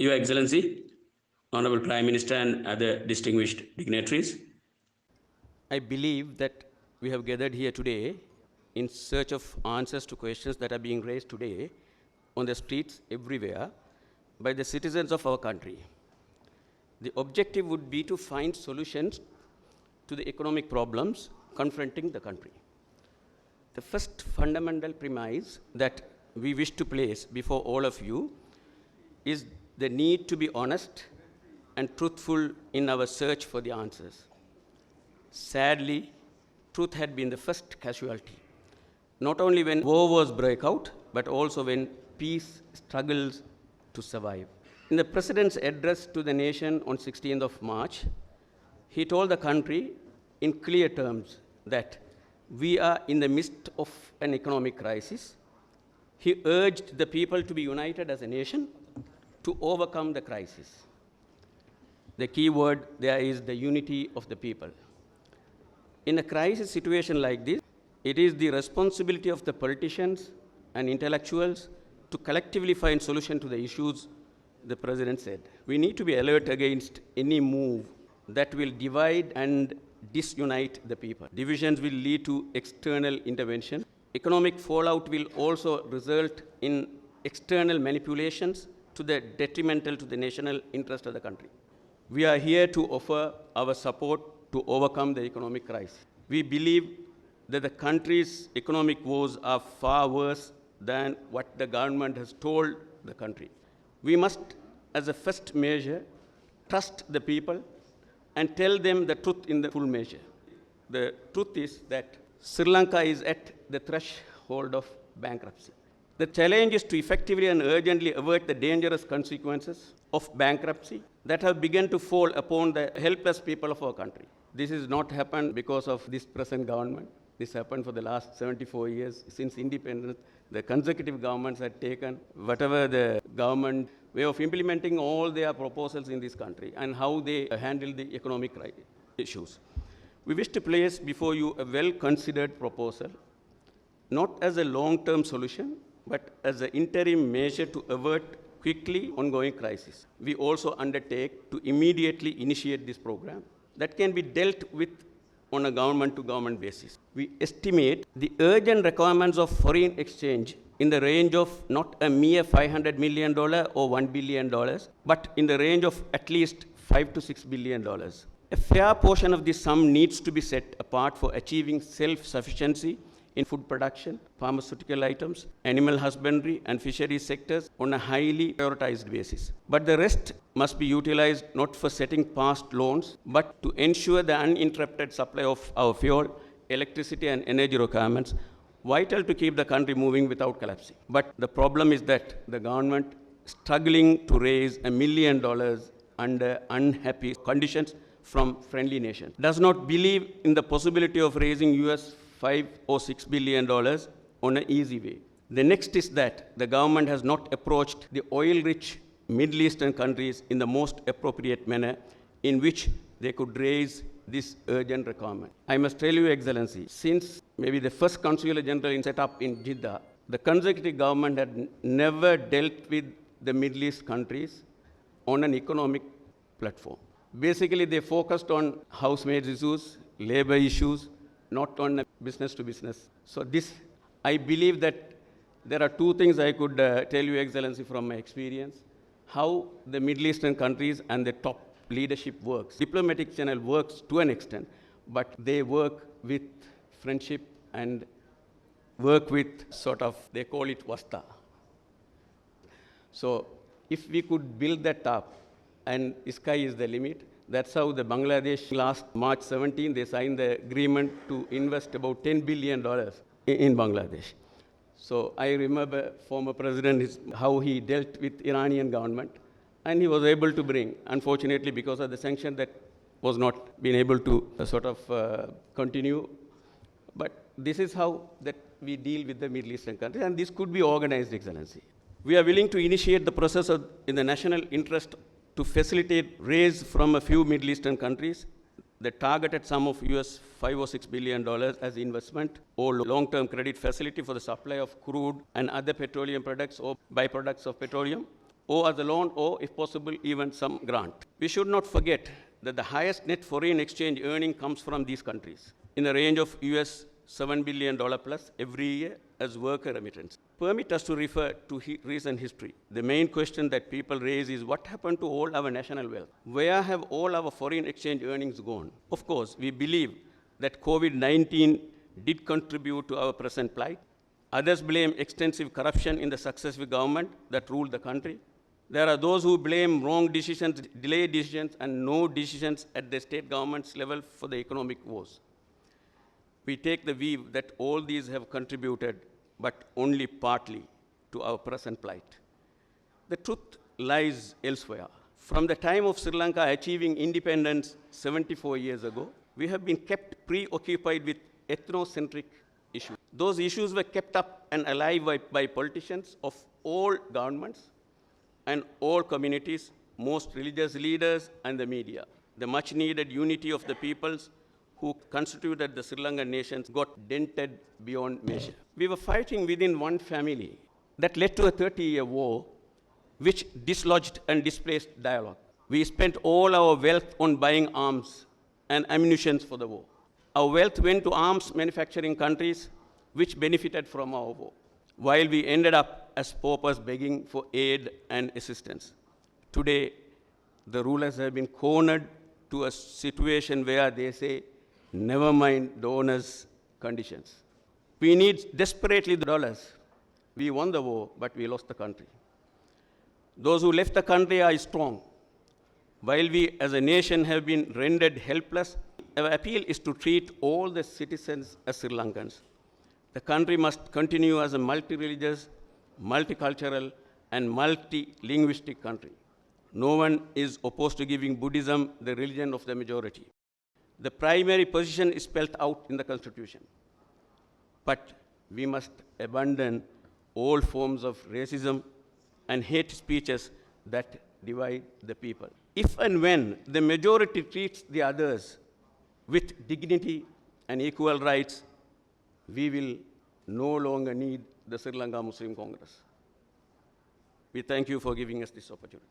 Your Excellency, Honorable Prime Minister and other distinguished dignitaries, I believe that we have gathered here today in search of answers to questions that are being raised today on the streets everywhere by the citizens of our country. The objective would be to find solutions to the economic problems confronting the country. The first fundamental premise that we wish to place before all of you is the need to be honest and truthful in our search for the answers. Sadly, truth had been the first casualty, not only when war was break out, but also when peace struggles to survive. In the President's address to the nation on 16th of March, he told the country in clear terms that we are in the midst of an economic crisis. He urged the people to be united as a nation to overcome the crisis. The key word there is the unity of the people. In a crisis situation like this, it is the responsibility of the politicians and intellectuals to collectively find solution to the issues, the President said. We need to be alert against any move that will divide and disunite the people. Divisions will lead to external intervention. Economic fallout will also result in external manipulations to the detrimental to the national interest of the country. We are here to offer our support to overcome the economic crisis. We believe that the country's economic woes are far worse than what the government has told the country. We must, as a first measure, trust the people and tell them the truth in the full measure. The truth is that Sri Lanka is at the threshold of bankruptcy. The challenge is to effectively and urgently avert the dangerous consequences of bankruptcy that have begun to fall upon the helpless people of our country. This has not happened because of this present government. This happened for the last 74 years. Since independence, the consecutive governments had taken whatever the government way of implementing all their proposals in this country and how they handle the economic issues. We wish to place before you a well-considered proposal, not as a long-term solution, but as an interim measure to avert quickly ongoing crisis. We also undertake to immediately initiate this program that can be dealt with on a government-to-government basis. We estimate the urgent requirements of foreign exchange in the range of not a mere $500 million or $1 billion, but in the range of at least $5 to $6 billion. A fair portion of this sum needs to be set apart for achieving self-sufficiency in food production, pharmaceutical items, animal husbandry, and fisheries sectors on a highly prioritized basis. But the rest must be utilized not for setting past loans, but to ensure the uninterrupted supply of our fuel, electricity, and energy requirements, vital to keep the country moving without collapsing. But the problem is that the government struggling to raise $1 million under unhappy conditions from friendly nations does not believe in the possibility of raising $5 or $6 billion on an easy way. The next is that the government has not approached the oil-rich Middle Eastern countries in the most appropriate manner in which they could raise this urgent requirement. I must tell you, Excellency, since maybe the first Consular General set up in Jeddah, the consecutive government had never dealt with the Middle East countries on an economic platform. Basically, they focused on housemaid issues, labor issues, not on business to business. So this, I believe that there are two things I could tell you, Excellency, from my experience, how the Middle Eastern countries and the top leadership works. Diplomatic channel works to an extent, but they work with friendship and work with sort of, they call it wasta. So if we could build that up, and sky is the limit, that's how the Bangladesh last March 17, they signed the agreement to invest about $10 billion in Bangladesh. So I remember former president, how he dealt with Iranian government, and he was able to bring, unfortunately because of the sanction that was not being able to continue. But this is how that we deal with the Middle Eastern countries, and this could be organized, Excellency. We are willing to initiate the process in the national interest to facilitate raise from a few Middle Eastern countries the targeted sum of $5 or $6 billion as investment or long-term credit facility for the supply of crude and other petroleum products or byproducts of petroleum or as a loan, or if possible, even some grant. We should not forget that the highest net foreign exchange earning comes from these countries in the range of US $7 billion plus every year as worker remittance. Permit us to refer to recent history. The main question that people raise is what happened to all our national wealth? Where have all our foreign exchange earnings gone? Of course, we believe that COVID-19 did contribute to our present plight. Others blame extensive corruption in the successive government that ruled the country. There are those who blame wrong decisions, delayed decisions, and no decisions at the state government's level for the economic woes. We take the view that all these have contributed, but only partly, to our present plight. The truth lies elsewhere. From the time of Sri Lanka achieving independence 74 years ago, we have been kept preoccupied with ethnocentric issues. Those issues were kept up and alive by politicians of all governments and all communities, most religious leaders and the media. The much needed unity of the peoples who constituted the Sri Lankan nation got dented beyond measure. We were fighting within one family that led to a 30-year war which dislodged and displaced dialogue. We spent all our wealth on buying arms and ammunition for the war. Our wealth went to arms manufacturing countries which benefited from our war, while we ended up as paupers begging for aid and assistance. Today, the rulers have been cornered to a situation where they say, never mind donors' conditions. We need desperately the dollars. We won the war, but we lost the country. Those who left the country are strong. While we as a nation have been rendered helpless, our appeal is to treat all the citizens as Sri Lankans. The country must continue as a multi-religious, multicultural, and multi-linguistic country. No one is opposed to giving Buddhism the religion of the majority. The primary position is spelled out in the Constitution. But we must abandon all forms of racism and hate speeches that divide the people. If and when the majority treats the others with dignity and equal rights, we will no longer need the Sri Lanka Muslim Congress. We thank you for giving us this opportunity.